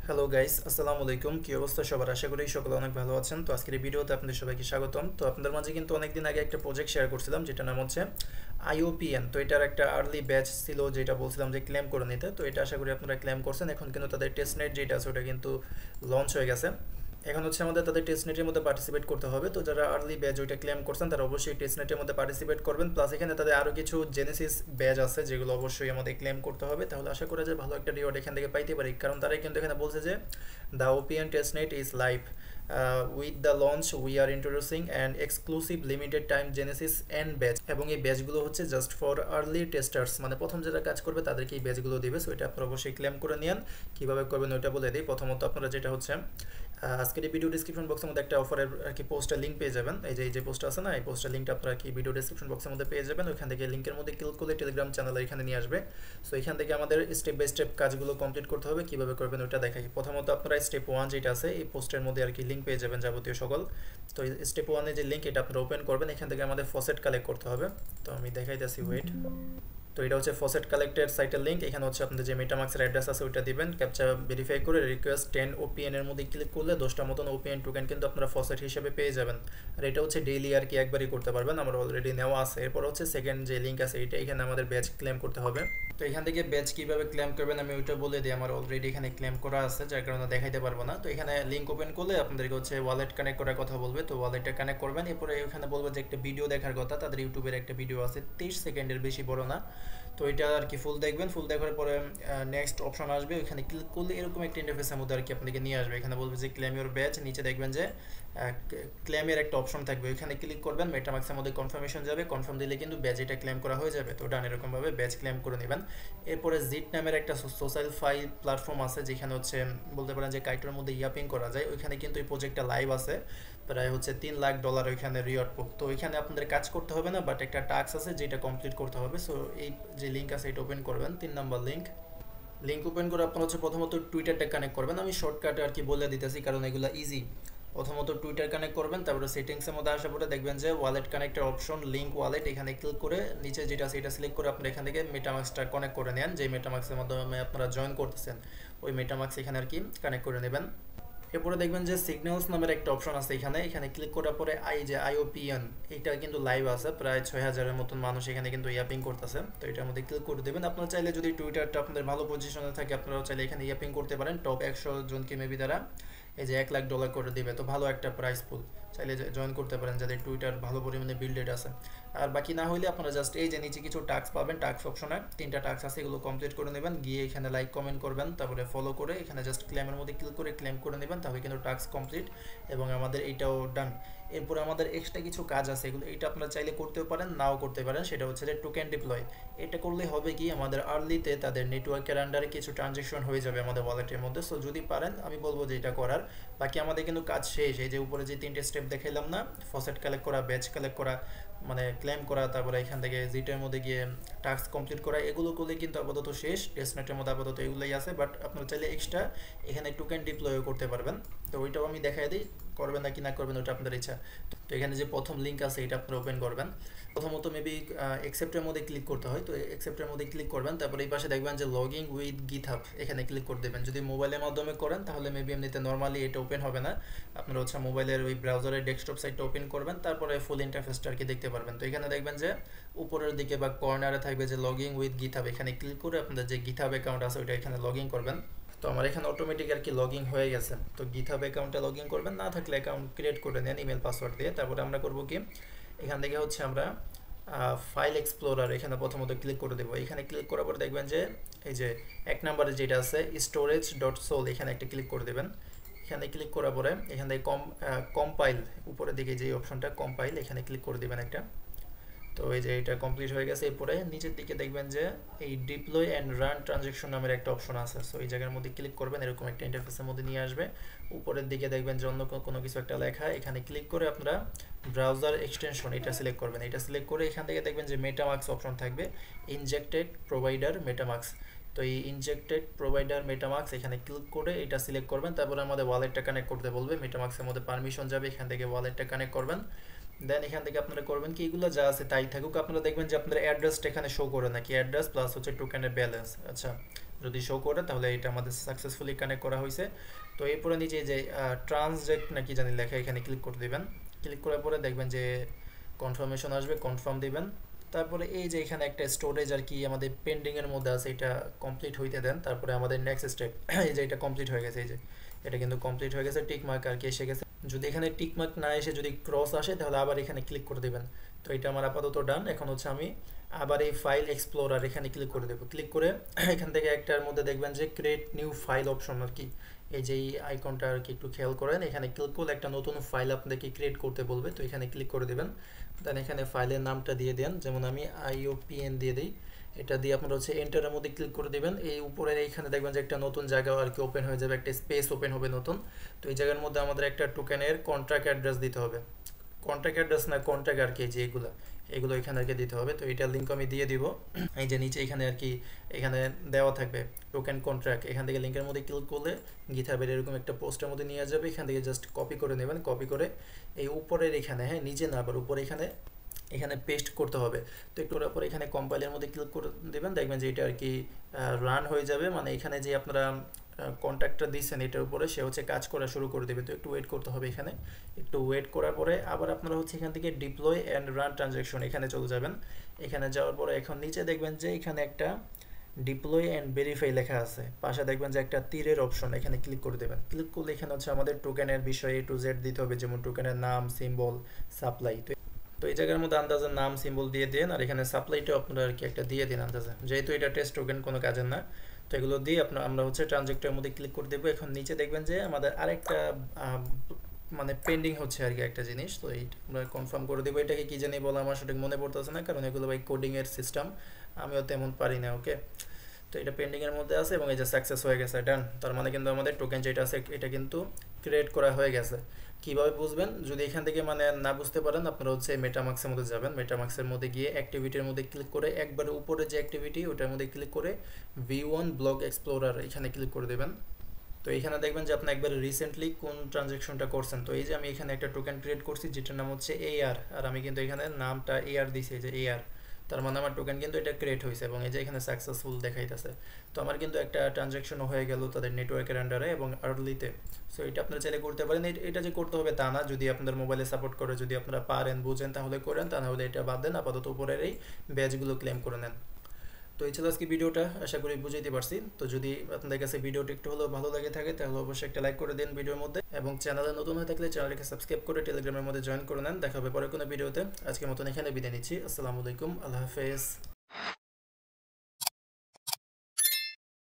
Hello guys, আসসালামু আলাইকুম। কি অবস্থা সবার? আশা করি সকলে অনেক ভালো আছেন। তো আজকের এই ভিডিওতে আপনাদের সবাইকে স্বাগতম। তো আপনাদের মাঝে কিন্তু অনেকদিন আগে একটা প্রজেক্ট শেয়ার করছিলাম, যেটা নাম হচ্ছে আইওপিএন। তো এটার একটা আর্লি ব্যাচ ছিল, যেটা বলছিলাম যে ক্লেম করে নিতে। তো এটা আশা করি আপনারা ক্লেম করছেন। এখন কিন্তু তাদের টেস্টনেট যেটা আছে ওটা কিন্তু লঞ্চ হয়ে গেছে। এখন হচ্ছে আমাদের তাদের টেস্টনেটের মধ্যে পার্টিসিপেট করতে হবে। তো যারা আর্লি ব্যাচ ওইটা ক্লেম করছেন তারা অবশ্যই টেস্টনেটের মধ্যে পার্টিসিপেট করবেন। প্লাস এখানে তাদের আরও কিছু জেনেসিস ব্যাচ আছে যেগুলো অবশ্যই আমাদের ক্লেম করতে হবে। তাহলে আশা করা যায় ভালো একটা রিওয়ার্ড এখান থেকে পাইতে পারি, কারণ তারাই কিন্তু এখানে বলছে যে the OPN testnet is live with the launch we are introducing and exclusive limited time genesis and batch. এবং এই ব্যাচগুলো হচ্ছে জাস্ট ফর আর্লি টেস্টার্স, মানে প্রথম যারা কাজ করবে তাদেরকে এই ব্যাচগুলো দিবে। সো এটা আপনারা অবশ্যই ক্লেম করে নিন। কীভাবে করবেন ওইটা বলে দিই। প্রথমত আপনারা যেটা হচ্ছে আজকের এই ভিডিও ডিসক্রিপশন বক্সের মধ্যে একটা অফারের আর কি পোস্টার লিঙ্ক পেয়ে যাবেন। এই যে পোস্ট আছে না, এই পোস্টার লিঙ্কটা আপনারা কি ভিডিও ডিসক্রিপশন বক্সের মধ্যে পেয়ে যাবেন। ওইখান থেকে লিঙ্কের মধ্যে ক্লিক করলে টেলিগ্রাম চ্যানেল এখানে নিয়ে আসবে। সো এখান থেকে আমাদের স্টেপ বাই স্টেপ কাজগুলো কমপ্লিট করতে হবে। কীভাবে করবেন ওইটা দেখাই। প্রথমত আপনারা স্টেপ 1 যেটা আছে এই পোস্টের মধ্যে আর কি লিঙ্ক পেয়ে যাবেন যাবতীয় সকল। তো স্টেপ 1 যে লিঙ্ক এটা আপনারা ওপেন করবেন। এখান থেকে আমাদের ফসেট কালেক্ট করতে হবে। তো আমি দেখাইতেছি, ওয়েট। তো এটা হচ্ছে ফসেট কালেক্টের সাইটের লিঙ্ক। এখানে হচ্ছে আপনাদের যে মেটামাক্সের অ্যাড্রেস আছে ওইটা দিবেন, ক্যাপচা ভেরিফাই করে রিকোয়েস্ট 10 ওপিএন এর মধ্যে ক্লিক করলে 10টা মতন ওপিএন টোকেন কিন্তু আপনারা ফসেট হিসেবে পেয়ে যাবেন। আর এটা হচ্ছে ডেইলি আর কি একবারই করতে পারবেন, আমার অলরেডি নেওয়া আছে। এরপর হচ্ছে সেকেন্ড যে লিঙ্ক আছে এটা, এখানে আমাদের ব্যাচ ক্লেম করতে হবে। তো এখান থেকে ব্যাচ কীভাবে ক্লেম করবেন আমি ওইটা বলে দিই। আমার অলরেডি এখানে ক্লেম করা আছে, যার কারণে দেখাইতে পারবো না। তো এখানে লিঙ্ক ওপেন করলে আপনাদেরকে হচ্ছে ওয়ালেট কানেক্ট করার কথা বলবে। তো ওয়ালেটটা কানেক্ট করবেন। এরপরে এখানে বলবে যে একটা ভিডিও দেখার কথা, তাদের ইউটিউবের একটা ভিডিও আছে 23 সেকেন্ডের, বেশি বড় না। তো এটা আর কি ফুল দেখবেন। ফুল দেখার পরে নেক্সট অপশন আসবে, ওইখানে ক্লিক করলে এরকম একটা ইন্টারফেসের মধ্যে আর কি আপনাদেরকে নিয়ে আসবে। এখানে বলবে যে ক্লেম ইউর ব্যাচ, নিচে দেখবেন যে ক্লেমের একটা অপশন থাকবে, ওইখানে ক্লিক করবেন। মেটামাক্সের মধ্যে কনফার্মেশন যাবে, কনফার্ম দিলে কিন্তু ব্যাচ এটা ক্লেম করা হয়ে যাবে। তো ডান এরকমভাবে ব্যাচ ক্লেম করে নেবেন। এরপরে জিট নামের একটা সোশ্যাল ফাইল প্ল্যাটফর্ম আছে, যেখানে হচ্ছে বলতে পারেন যে কাইটোর মধ্যে ইয়াপিং করা যায়। ওইখানে কিন্তু এই প্রজেক্টটা লাইভ আছে, প্রায় হচ্ছে $3 লাখ ওইখানে রিওয়ার্ড বুক। তো ওইখানে আপনাদের কাজ করতে হবে না, বাট একটা টাস্ক আছে যেটা কমপ্লিট করতে হবে। সো এই যে লিঙ্ক আছে এটা ওপেন করবেন, 3 নম্বর লিঙ্ক ওপেন করে আপনারা হচ্ছে প্রথমত টুইটারটা কানেক্ট করবেন। আমি শর্টকাটে আর কি বলে দিতেছি, কারণ এগুলো ইজি। প্রথমত টুইটার কানেক্ট করবেন, তারপরে সেটিংসের মধ্যে আসার পরে দেখবেন যে ওয়ালেট কানেক্টের অপশন, লিঙ্ক ওয়ালেট, এখানে ক্লিক করে নিচে যেটা আছে এটা সিলেক্ট করে আপনারা এখান থেকে মেটামাক্সটা কানেক্ট করে নেন। যে মেটামাক্সের মাধ্যমে আপনারা জয়েন করতেছেন ওই মেটামাক্স এখানে আর কি কানেক্ট করে নেবেন। এরপরে দেখবেন যে সিগন্যালস নামের একটা অপশন আছে, এখানে ক্লিক করার পরে যে আইওপিএন এটা কিন্তু লাইভ আছে, প্রায় 6000-এর মতন মানুষ এখানে কিন্তু ইয়াপিং করতেছে। তো এটার মধ্যে ক্লিক করে দেবেন। আপনারা চাইলে যদি টুইটারটা আপনাদের ভালো পজিশনে থাকে আপনারাও চাইলে এখানে ইয়াপিং করতে পারেন। টপ 100 জনকে মেবি তারা এই যে $1 লাখ করে দিবে। তো ভালো একটা প্রাইস পুল, চাইলে জয়েন করতে পারেন যাদের টুইটার ভালো পরিমাণে বিল্ডেড আছে। আর বাকি না হলে আপনারা জাস্ট এই যে নিচে কিছু টাস্ক পাবেন, টাস্ক অপশনে 3টা টাস্ক আছে, এগুলো কমপ্লিট করে নেবেন। গিয়ে এখানে লাইক কমেন্ট করবেন, তারপরে ফলো করে এখানে জাস্ট ক্লেমের মধ্যে ক্লিক করে ক্লেম করে নেবেন। তাহলে কিন্তু টাস্ক কমপ্লিট এবং আমাদের এইটাও ডান। এরপরে আমাদের এক্সট্রা কিছু কাজ আছে, এগুলো এটা আপনারা চাইলে করতেও পারেন, নাও করতে পারেন। সেটা হচ্ছে যে টোকেন ডিপ্লয়। এটা করলে হবে কি, আমাদের আর্লিতে তাদের নেটওয়ার্কের আন্ডারে কিছু ট্রানজ্যাকশন হয়ে যাবে আমাদের ওয়ালেটের মধ্যে। সো যদি পারেন আমি বলবো যে এটা করার। বাকি আমাদের কিন্তু কাজ শেষ। এই যে উপরে যে 3টে স্টেপ দেখাইলাম না, ফসেট কালেক্ট করা, ব্যাচ কালেক্ট করা, মানে ক্লেম করা, তারপরে এখান থেকে জিটের মধ্যে গিয়ে টাস্ক কমপ্লিট করা, এগুলো করলে কিন্তু আপাতত শেষ। টেস্টনেটের মধ্যে আপাতত এগুলোই আছে, বাট আপনারা চাইলে এক্সট্রা এখানে টোকেন ডিপ্লয়ও করতে পারবেন। তো ওইটাও আমি দেখাই দিই, করবেন নাকি না করবেন ওটা আপনাদের ইচ্ছা। তো এখানে যে প্রথম লিঙ্ক আছে এটা আপনারা ওপেন করবেন। প্রথমত মেবি অ্যাকসেপ্টের মধ্যে ক্লিক করতে হয়। তো অ্যাকসেপ্টের মধ্যে ক্লিক করবেন, তারপরে এই পাশে দেখবেন যে লগইন উইথ গিটহাব, এখানে ক্লিক করে দেবেন। যদি মোবাইলের মাধ্যমে করেন তাহলে মেবি এমনিতে নর্মালি এটা ওপেন হবে না। আপনারা হচ্ছে মোবাইলের ওই ব্রাউজারের ডেস্কটপ সাইটটা ওপেন করবেন, তারপরে ফুল ইন্টারফেসটা আর কি দেখতে পারবেন। তো এখানে দেখবেন যে উপরের দিকে বা কর্নারে থাকবে যে লগইন উইথ গিটহাব, এখানে ক্লিক করে আপনাদের যে গিটহাব অ্যাকাউন্ট আছে ওইটা এখানে লগইন করবেন। তো আমার এখানে অটোমেটিক আর কি লগইন হয়ে গেছে। তো গিটহাব অ্যাকাউন্টে লগইন করবেন, না থাকলে অ্যাকাউন্ট ক্রিয়েট করে নেন ইমেল পাসওয়ার্ড দিয়ে। তারপরে আমরা করব কি, এখান থেকে হচ্ছে আমরা ফাইল এক্সপ্লোরার এখানে প্রথমত ক্লিক করে দেবো। এখানে ক্লিক করার পর দেখবেন যে এই যে 1 নম্বরে যেটা আছে storage.sol, এখানে একটা ক্লিক করে দেবেন। এখানে ক্লিক করার পরে এখান থেকে কম্পাইল, উপরের দিকে যে অপশনটা কম্পাইল, এখানে ক্লিক করে দেবেন একটা। তো এই যে এটা কমপ্লিট হয়ে গেছে। এরপরে নিচের দিকে দেখবেন যে এই ডিপ্লয় অ্যান্ড রান ট্রানজ্যাকশন নামের একটা অপশন আছে। সো এই জায়গার মধ্যে ক্লিক করবেন, এরকম একটা ইন্টারফেসের মধ্যে নিয়ে আসবে। উপরের দিকে দেখবেন যে অন্য কোনো কিছু একটা লেখা, এখানে ক্লিক করে আপনারা ব্রাউজার এক্সটেনশন এটা সিলেক্ট করবেন। এটা সিলেক্ট করে এখান থেকে দেখবেন যে মেটামাক্স অপশন থাকবে, ইনজেক্টেড প্রোভাইডার মেটামাক্স। তো এই ইনজেক্টেড প্রোভাইডার মেটামাক্স এখানে ক্লিক করে এটা সিলেক্ট করবেন। তারপরে আমাদের ওয়ালেটটা কানেক্ট করতে বলবে, মেটামাক্সের মধ্যে পারমিশন যাবে, এখান থেকে ওয়ালেটটা কানেক্ট করবেন। দেন এখান থেকে আপনারা করবেন কি, এগুলো যা আছে তাই থাকুক, আপনারা দেখবেন যে আপনাদের অ্যাড্রেসটা এখানে শো করে নাকি, অ্যাড্রেস প্লাস হচ্ছে টোকেনের ব্যালেন্স। আচ্ছা, যদি শো করে তাহলে এটা আমাদের সাকসেসফুলি কানেক্ট করা হয়েছে। তো এরপরে নিচে যে ট্রানজ্যাক্ট নাকি জানি লেখা, এখানে ক্লিক করে দিবেন। ক্লিক করার পরে দেখবেন যে কনফার্মেশন আসবে, কনফার্ম দিবেন। তারপরে এই যে এখানে একটা স্টোরেজ আর কি আমাদের পেন্ডিং এর মধ্যে আছে, এটা কমপ্লিট হইতে দেন। তারপরে আমাদের নেক্সট স্টেপ, এই যে এটা কমপ্লিট হয়ে গেছে, এই যে এটা কিন্তু কমপ্লিট হয়ে গেছে, টিক মার্ক আর কি এসে গেছে। যদি এখানে টিক মার্ক না এসে যদি ক্রস আসে তাহলে আবার এখানে ক্লিক করে দেবেন। তো এটা আমার আপাতত ডান। এখন হচ্ছে আমি আবার এই ফাইল এক্সপ্লোরার এখানে ক্লিক করে দেবো। ক্লিক করে এখান থেকে একটার মধ্যে দেখবেন যে ক্রিয়েট নিউ ফাইল অপশন আর কি, এই যে এই আইকনটা আর কি একটু খেয়াল করেন, এখানে ক্লিক করলে একটা নতুন ফাইল আপনাদেরকে ক্রিয়েট করতে বলবে। তো এখানে ক্লিক করে দেবেন। দেন এখানে ফাইলের নামটা দিয়ে দেন, যেমন আমি IOPN দিয়ে দিই। এটা দিয়ে আপনারা হচ্ছে এন্টারের মধ্যে ক্লিক করে দেবেন। এই উপরের এইখানে দেখবেন যে একটা নতুন জায়গা আর কি ওপেন হয়ে যাবে, একটা স্পেস ওপেন হবে নতুন। তো এই জায়গার মধ্যে আমাদের একটা টোকেনের কন্ট্রাক্ট অ্যাড্রেস দিতে হবে, কন্ট্যাক্ট অ্যাড্রেস না কন্ট্যাক্ট আর কি, যে এগুলো এখানে আর কি দিতে হবে। তো এটার লিঙ্ক আমি দিয়ে দিব, এই যে নিচে এখানে আর কি এখানে দেওয়া থাকবে টোকেন কন্ট্রাক্ট। এখান থেকে লিঙ্কের মধ্যে ক্লিক করলে গিটহাবের এরকম একটা পোস্টের মধ্যে নিয়ে যাবে। এখান থেকে জাস্ট কপি করে নেবেন, কপি করে এই উপরের এখানে, হ্যাঁ নিচে না আবার উপরে এখানে এখানে পেস্ট করতে হবে। তো একটু করার পরে এখানে কম্পাইলের মধ্যে ক্লিক করে দেবেন, দেখবেন যে এটা আর কি রান হয়ে যাবে। মানে এখানে যে আপনারা কন্ট্যাক্টটা দিচ্ছেন এটার উপরে সে হচ্ছে কাজ করা শুরু করে দেবে। তো একটু ওয়েট করতে হবে, এখানে একটু ওয়েট করার পরে আবার আপনারা হচ্ছে এখান থেকে ডিপ্লয় অ্যান্ড রান ট্রানজ্যাকশন এখানে চলে যাবেন। এখানে যাওয়ার পরে এখন নিচে দেখবেন যে এখানে একটা ডিপ্লয় অ্যান্ড ভেরিফাই লেখা আছে, পাশে দেখবেন যে একটা তীরের অপশন, এখানে ক্লিক করে দেবেন। ক্লিক করলে এখানে হচ্ছে আমাদের টোকেনের বিষয়ে A to Z দিতে হবে, যেমন টোকেনের নাম, সিম্বল, সাপ্লাই। তো এই জায়গার মধ্যে আন্দাজে নাম সিম্বল দিয়ে দেন, আর এখানে সাপ্লাইটা আপনারা আর কি একটা দিয়ে দিন আন্দাজে, যেহেতু এটা টেস্ট টোকেন কোনো কাজের না। তো এগুলো দিয়ে আমরা হচ্ছে ট্রানজেক্টের মধ্যে ক্লিক করে দেবো। এখন নিচে দেখবেন যে আমাদের আরেকটা মানে পেন্ডিং হচ্ছে আর কি একটা জিনিস। তো এইটা আমরা কনফার্ম করে দেবো। এটাকে কি জানি বলা আমার সঠিক মনে পড়তেছে না, কারণ এগুলো ভাই কোডিংয়ের সিস্টেম, আমিও তেমন পারি না। ওকে, তো এটা পেন্ডিংয়ের মধ্যে আছে এবং এই যে সাকসেস হয়ে গেছে, ডান। তার মানে কিন্তু আমাদের টোকেন যেটা আছে এটা কিন্তু ক্রিয়েট করা হয়ে গেছে। কিভাবে বুঝবেন, যদি এখান থেকে মানে না বুঝতে পারেন আপনারা হচ্ছে মেটামাক্সের মধ্যে যাবেন। মেটামাক্সের মধ্যে গিয়ে অ্যাক্টিভিটির মধ্যে ক্লিক করে একবারে উপরে যে অ্যাক্টিভিটি ওটার মধ্যে ক্লিক করে V1 ব্লক এক্সপ্লোরার এখানে ক্লিক করে দেবেন। তো এখানে দেখবেন যে আপনি একবারে রিসেন্টলি কোন ট্রানজ্যাকশনটা করছেন। তো এই যে আমি এখানে একটা টোকেন ক্রিয়েট করছি যেটার নাম হচ্ছে AR, আর আমি কিন্তু এখানে নামটা AR দিছি, এই যে AR। তার মানে আমার টোকেন কিন্তু এটা ক্রিয়েট হয়েছে এবং এই যে এখানে সাকসেসফুল দেখাইতেছে। তো আমার কিন্তু একটা ট্রানজ্যাকশনও হয়ে গেল তাদের নেটওয়ার্কের আন্ডারে এবং আর্লিতে। সো এটা আপনারা চাইলে করতে পারেন, এটা যে করতে হবে তা না, যদি আপনাদের মোবাইলে সাপোর্ট করে, যদি আপনারা পারেন বুঝেন তাহলে করেন, তা নাহলে এটা বাদ দেন, আপাতত উপরের এই ব্যাচগুলো ক্লেম করে নেন। তো এই ছিল আজকে ভিডিওটা, আশা করি বুঝাইতে পারছি। তো যদি আপনাদের কাছে ভিডিওটি একটু হলেও ভালো লাগে থাকে তাহলে অবশ্যই একটা লাইক করে দিন ভিডিওর মধ্যে, এবং চ্যানেলে নতুন হয়ে থাকলে চ্যানেলটিকে সাবস্ক্রাইব করে টেলিগ্রামের মধ্যে জয়েন করে নেন। দেখা হবে পরে কোনো ভিডিওতে। আজকের মতন এখানে বিদায় নিচ্ছি। আসসালামু আলাইকুম, আল্লাহ হাফেজ।